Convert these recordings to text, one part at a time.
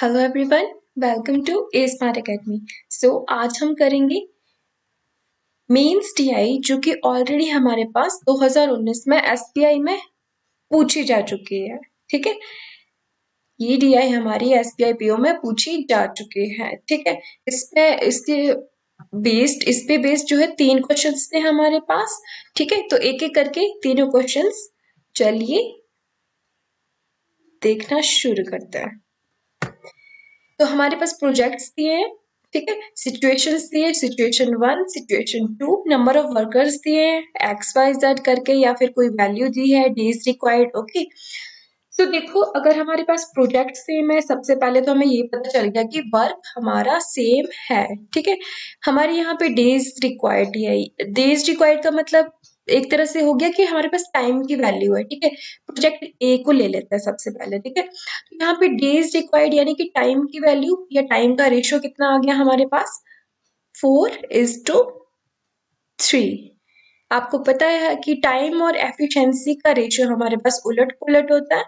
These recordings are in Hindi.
Hello everyone, welcome to a smart academy. आज हम करेंगे मेंस टीआई जो कि ऑलरेडी हमारे पास 2019 में एसबीआई में पूछी जा चुकी है। ठीक है, ये डीआई हमारी एसबीआई पीओ में पूछी जा चुकी है। ठीक है, इस पे बेस्ड जो है 3 क्वेश्चंस थे हमारे पास। ठीक है, तो एक एक करके तीनों क्वेश्चंस चलिए देखना शुरू करते हैं। तो हमारे पास प्रोजेक्ट्स दिए हैं। ठीक है, सिचुएशंस दिए, situation 1, situation 2, number of workers दिए हैं एक्स वाई जेड करके या फिर कोई वैल्यू दी है, डेज रिक्वायर्ड। ओके, तो देखो अगर हमारे पास प्रोजेक्ट सेम है, सबसे पहले तो हमें ये पता चल गया कि वर्क हमारा सेम है। ठीक है, हमारे यहाँ पे डेज रिक्वायर्ड है। डेज रिक्वायर्ड का मतलब एक तरह से हो गया कि हमारे पास टाइम की वैल्यू है। ठीक है, प्रोजेक्ट ए को ले लेते हैं सबसे पहले। ठीक है, तो यहाँ पे डेज रिक्वायर्ड यानी कि टाइम की वैल्यू या टाइम का रेशियो कितना आ गया हमारे पास, 4:3। आपको पता है कि टाइम और एफिशिएंसी का रेशियो हमारे पास उलट पुलट होता है।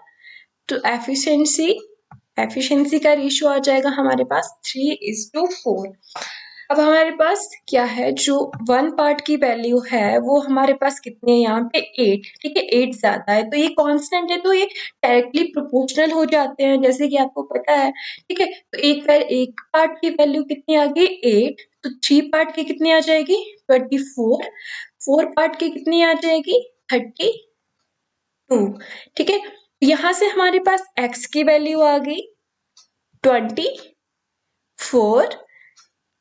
तो एफिशिएंसी का रेशियो आ जाएगा हमारे पास 3:4। अब हमारे पास क्या है, जो 1 पार्ट की वैल्यू है वो हमारे पास कितनी है, यहाँ पे 8। ठीक है, 8 ज्यादा है तो ये कांस्टेंट है, तो ये डायरेक्टली प्रोपोर्शनल हो जाते हैं, जैसे कि आपको पता है। ठीक है, तो एक पार्ट की वैल्यू कितनी आ गई, 8, तो 3 पार्ट की कितनी आ जाएगी, 24। 4 पार्ट की कितनी आ जाएगी, 32। ठीक है, यहां से हमारे पास x की वैल्यू आ गई 24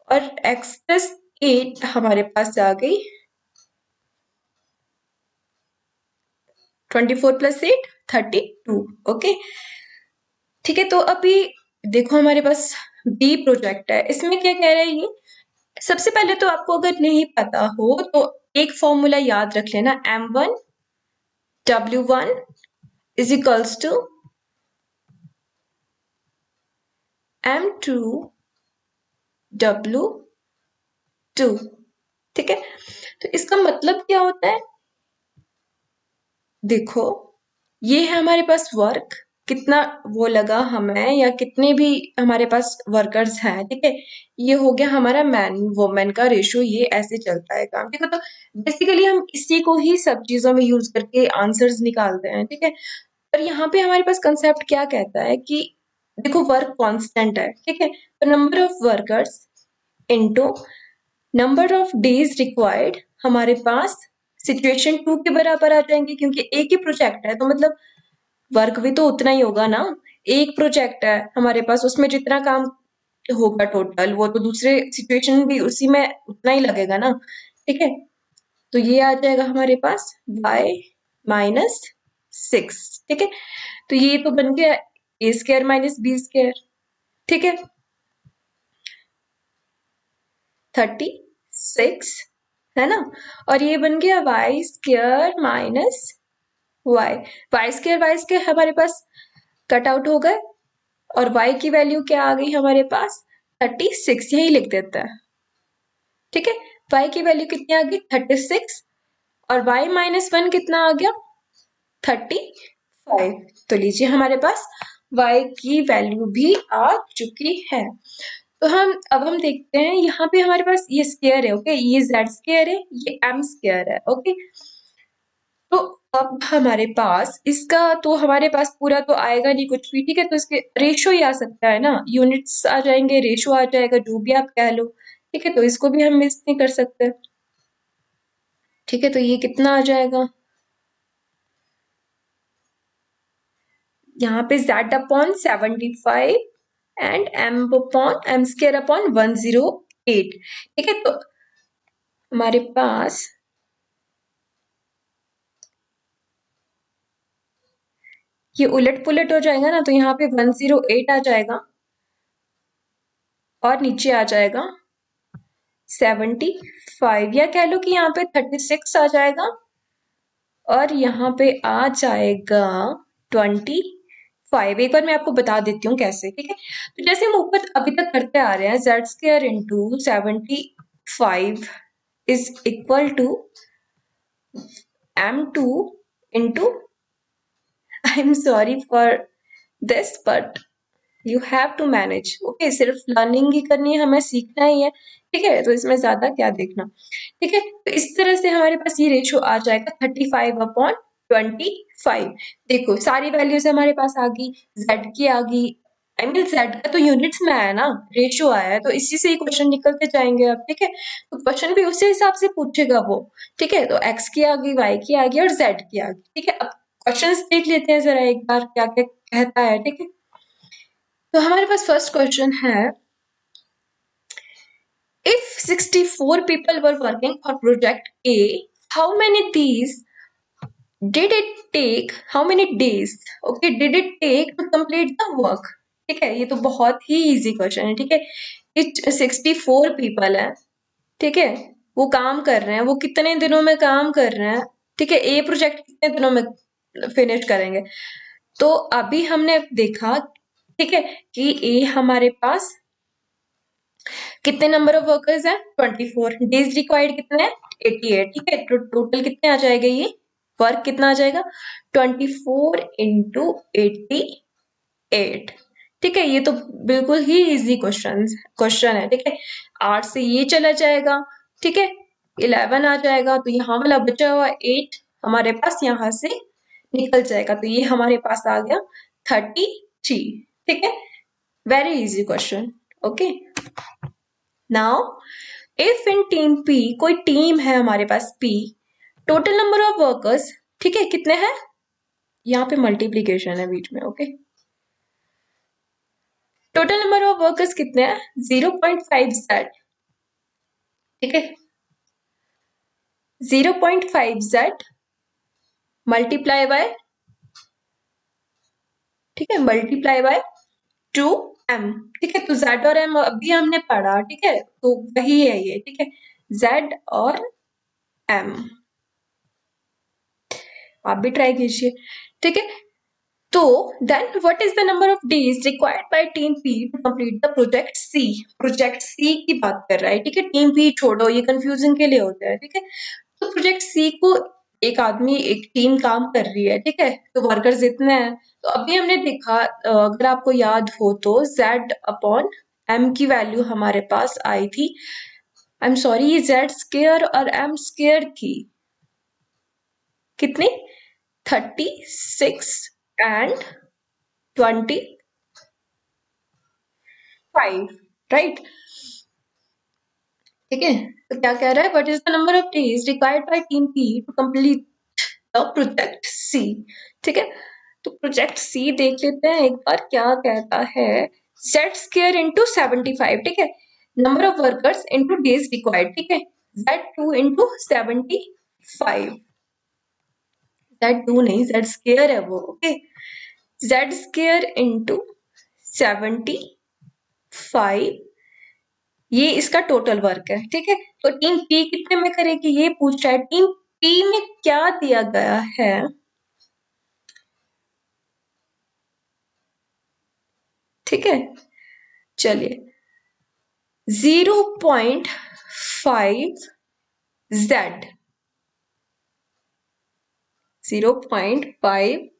और x प्लस 8 हमारे पास आ गई 24 प्लस 8 32। ओके, ठीक है, तो अभी देखो हमारे पास बी प्रोजेक्ट है, इसमें क्या कह रहा है ये। सबसे पहले तो आपको अगर नहीं पता हो तो एक फॉर्मूला याद रख लेना, m1 w1 is equals to m2 w2। ठीक है, तो इसका मतलब क्या होता है, देखो ये है हमारे पास वर्क, कितना वो लगा हमें या कितने भी हमारे पास वर्कर्स हैं। ठीक है, ये हो गया हमारा मैन वुमेन का रेशियो, ये ऐसे चलता है काम। ठीक है, तो बेसिकली हम इसी को ही सब चीजों में यूज करके आंसर्स निकालते हैं। ठीक है, पर यहाँ पे हमारे पास कंसेप्ट क्या कहता है कि देखो वर्क कांस्टेंट है। ठीक है, तो number of workers into number of days required हमारे पास सिचुएशन 2 के बराबर आ जाएंगे, क्योंकि एक ही प्रोजेक्ट है तो मतलब वर्क भी तो उतना ही होगा ना। एक प्रोजेक्ट है हमारे पास, उसमें जितना काम होगा टोटल वो तो दूसरे सिचुएशन भी उसी में उतना ही लगेगा ना। ठीक है, तो ये आ जाएगा हमारे पास y-6। ठीक है, तो ये तो बन गया a² माइनस b²। ठीक है, 36 है ना, और ये बन गया y² माइनस y² हमारे पास कट आउट हो गए, और y की वैल्यू क्या आ गई हमारे पास, 36, यही लिख देता है। ठीक है, y की वैल्यू कितनी आ गई, 36, और y माइनस 1 कितना आ गया, 35। तो लीजिए हमारे पास y की वैल्यू भी आ चुकी है। तो अब हम देखते हैं, यहाँ पे हमारे पास ये स्क्वायर है। ओके, ये z² है, ये m² है। ओके, तो अब हमारे पास इसका तो हमारे पास पूरा तो आएगा नहीं कुछ भी। ठीक है, तो इसके रेशियो ही आ सकता है ना, यूनिट्स आ जाएंगे, रेशियो आ जाएगा, जो भी आप कह लो। ठीक है, तो इसको भी हम मिस नहीं कर सकते। ठीक है, तो ये कितना आ जाएगा, यहाँ पे z/75 एंड m/m²/108। ठीक है, तो हमारे पास ये उलट पुलट हो जाएगा ना, तो यहाँ पे 108 आ जाएगा और नीचे आ जाएगा 75, या कह लो कि यहाँ पे 36 आ जाएगा और यहाँ पे आ जाएगा 25। एक बार मैं आपको बता देती हूँ कैसे। ठीक है, तो जैसे हम ऊपर अभी तक करते आ रहे हैं, z² into 75 is equal to m2 into, I am sorry for this but you have to manage. Okay, सिर्फ लर्निंग ही करनी है, हमें सीखना ही है, ठीक है, तो इसमें ज्यादा क्या देखना। ठीक है, तो इस तरह से हमारे पास ये रेशियो आ जाएगा 35/25। देखो सारी वैल्यूज हमारे पास आ गई, जेड की आ गई, आई मीन जेड का तो यूनिट्स में आया ना, रेशियो आया है, तो इसी से ही क्वेश्चन निकलते जाएंगे अब। ठीक है, तो क्वेश्चन भी उसी हिसाब से पूछेगा वो। ठीक है, तो एक्स की आ गई, वाई की आ गई और जेड की आ गई। ठीक है, अब क्वेश्चंस देख लेते हैं जरा एक बार क्या क्या कहता है। ठीक है, तो हमारे पास फर्स्ट क्वेश्चन है, if 64 people were working on project A, how many these did it take, how many days, okay, did it take to complete the work? ठीक है, ये तो बहुत ही इजी क्वेश्चन है। ठीक है, ये 64 पीपल है, ठीक है, वो काम कर रहे हैं, वो कितने दिनों में काम कर रहे हैं। ठीक है, ए प्रोजेक्ट कितने दिनों में फिनिश करेंगे। तो अभी हमने देखा, ठीक है, कि ए हमारे पास कितने नंबर ऑफ वर्कर्स है, 24, डेज रिक्वायर्ड कितने हैं, 88। ठीक है, तो टोटल कितने आ जाएगा, ये वर्क कितना आ जाएगा, 24 × 88। ठीक है, ये तो बिल्कुल ही इजी क्वेश्चन है। ठीक है, 8 से ये चला जाएगा, ठीक है, 11 आ जाएगा, तो यहाँ वाला बचा हुआ 8 हमारे पास यहाँ से निकल जाएगा, तो ये हमारे पास आ गया 33। ठीक है, very easy question. Okay, now if in team P, कोई टीम है हमारे पास P, total number of workers, ठीक है, कितने हैं, यहाँ पे मल्टीप्लीकेशन है बीच में। Okay, total number of workers कितने हैं, 0.5z। ठीक है, 0.5z मल्टीप्लाई बाय, ठीक है, मल्टीप्लाई बाय 2m। ठीक है, तो z और m अभी हमने पढ़ा, ठीक है, तो वही है ये। ठीक है, z और m, आप भी ट्राई कीजिए। ठीक है, तो then what is the number of days required by team P to complete the project C. Project C की बात कर रहा है। ठीक है, टीम पी छोड़ो, ये कंफ्यूजिंग के लिए होता है। ठीक है, तो प्रोजेक्ट सी को एक आदमी, एक टीम काम कर रही है। ठीक है, तो वर्कर्स इतने हैं, तो अभी हमने देखा, अगर आपको याद हो तो z/m की वैल्यू हमारे पास आई थी, आई एम सॉरी, ये z² और m स्क्वायर की कितनी, 36 एंड 25, राइट। ठीक है, तो क्या कह रहा है, what is the number of days required by team P to complete the project C. ठीक है, तो प्रोजेक्ट सी देख लेते हैं एक बार क्या कहता है, z² इंटू 75। ठीक है, number of workers into days required. ठीक है, z2 इंटू 75, z2 नहीं, z² है वो। ओके, z² इंटू 75, ये इसका टोटल वर्क है। ठीक है, तो टीम पी कितने में करेगी, ये पूछ रहा है। टीम पी में क्या दिया गया है, ठीक है, चलिए 0.5z, 0.5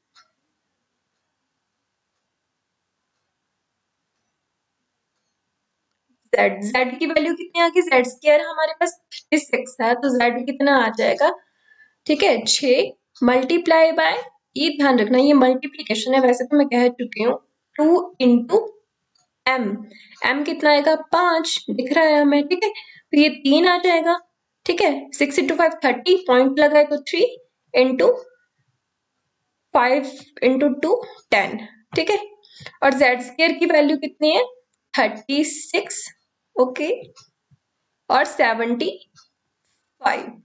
z की वैल्यू कितनी आ गई, z² हमारे पास 36 है, तो z कितना आ जाएगा, ठीक है, 6 मल्टीप्लाई बाय, ये ध्यान रखना ये मल्टीप्लीकेशन है, वैसे तो मैं कह चुकी हूँ, 2 इंटू m, m कितना आएगा, 5 दिख रहा है हमें। ठीक है, तो ये 3 आ जाएगा। ठीक है, 6 इंटू 5 30, पॉइंट लगाए तो 3 इंटू 5 इंटू 2 10। ठीक है, और z² की वैल्यू कितनी है, 36, ओके, और 75,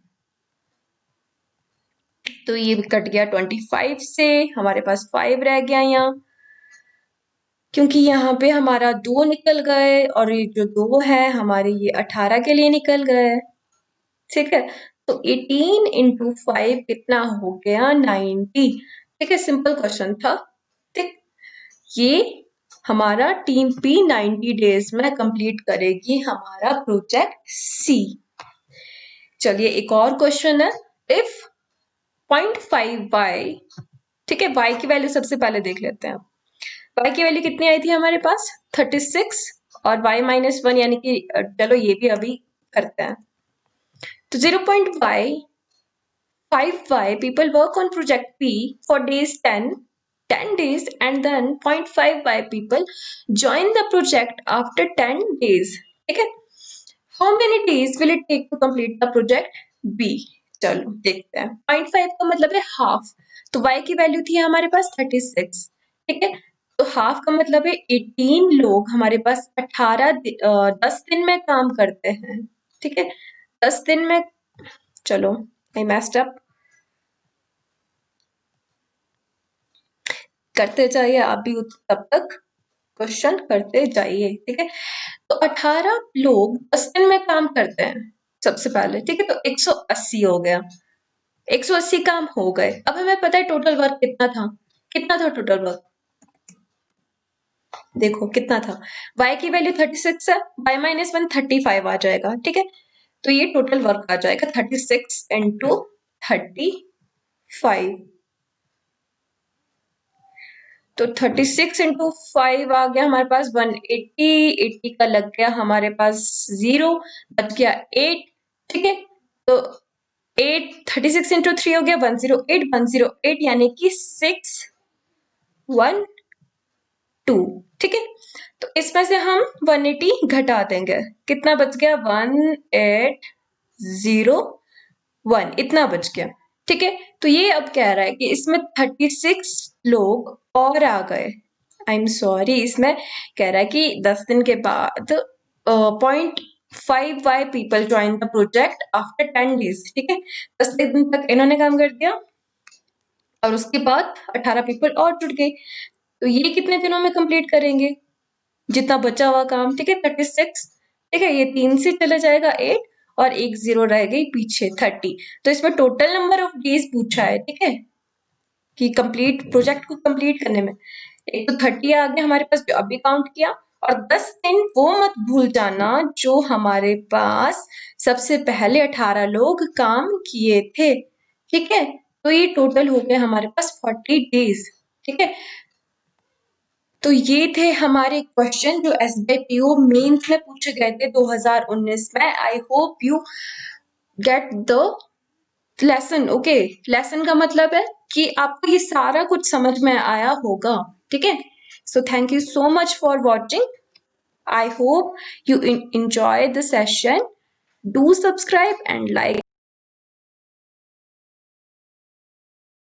तो ये कट गया 25 से, हमारे पास 5 रह गया यहाँ, क्योंकि यहाँ पे हमारा 2 निकल गए, और ये जो 2 है हमारे, ये 18 के लिए निकल गए। ठीक है, तो 18 इंटू 5 कितना हो गया, 90। ठीक है, सिंपल क्वेश्चन था। ठीक, ये हमारा टीम पी 90 डेज में कंप्लीट करेगी हमारा प्रोजेक्ट सी। चलिए एक और क्वेश्चन है, इफ 0.5y, ठीक है, y की वैल्यू सबसे पहले देख लेते हैं। y की वैल्यू कितनी आई थी हमारे पास 36 और y -1 यानी कि चलो ये भी अभी करते हैं। तो 0.5y people work on project P for days 10 days, and then 0.5y people join the project after 10 days. ठीक है, how many days will it take to complete the project B? चलो देखते हैं। 0.5 का मतलब है हाफ, तो y की वैल्यू थी हमारे पास 36, ठीक है, तो हाफ का मतलब है 18 लोग हमारे पास 10 दिन में काम करते हैं, ठीक है, 10 दिन में। चलो आई मेस्ड अप, करते जाइए आप भी तब तक क्वेश्चन करते जाइए, ठीक है। तो 18 लोग 10 दिन में काम करते हैं सबसे पहले, ठीक है, तो 180 हो गया, 180 काम हो गए। अब हमें पता है टोटल वर्क कितना था टोटल वर्क, देखो कितना था, y की वैल्यू 36 है, y -1 35 आ जाएगा, ठीक है, तो ये टोटल वर्क आ जाएगा 36 इंटू 35, तो 36 इंटू 5 आ गया हमारे पास 180, 80 का लग गया हमारे पास 0, बच गया 8, ठीक है, तो 8 36 इंटू 3 हो गया 108, 108 यानी कि 612, ठीक है, तो इसमें से हम 180 घटा देंगे, कितना बच गया 1801, इतना बच गया, ठीक है। तो ये अब कह रहा है कि इसमें 36 लोग और आ गए, आई एम सॉरी, इसमें कह रहा है कि 10 दिन के बाद 0.5y people join the project after 10 days, ठीक है, 10 दिन तक इन्होंने काम कर दिया और उसके बाद 18 पीपल और जुड़ गए, तो ये कितने दिनों में कंप्लीट करेंगे जितना बचा हुआ काम, ठीक है, 36, ठीक है, ये 3 से चला जाएगा 8 और एक 0 रह गई पीछे 30, तो इसमें टोटल नंबर ऑफ डेज पूछा है, ठीक है, कि कंप्लीट प्रोजेक्ट को कंप्लीट करने में, एक तो 30 आ गया हमारे पास जो अभी काउंट किया, और 10 दिन वो मत भूल जाना जो हमारे पास सबसे पहले 18 लोग काम किए थे, ठीक है, तो ये टोटल हो गया हमारे पास 40 डेज, ठीक है। तो ये थे हमारे क्वेश्चन जो SBI PO मेंस में पूछे गए थे 2019 में। I hope you get the lesson, okay, lesson का मतलब है कि आपको ये सारा कुछ समझ में आया होगा, ठीक है। So thank you so much for watching, I hope you enjoy the session. Do subscribe and like.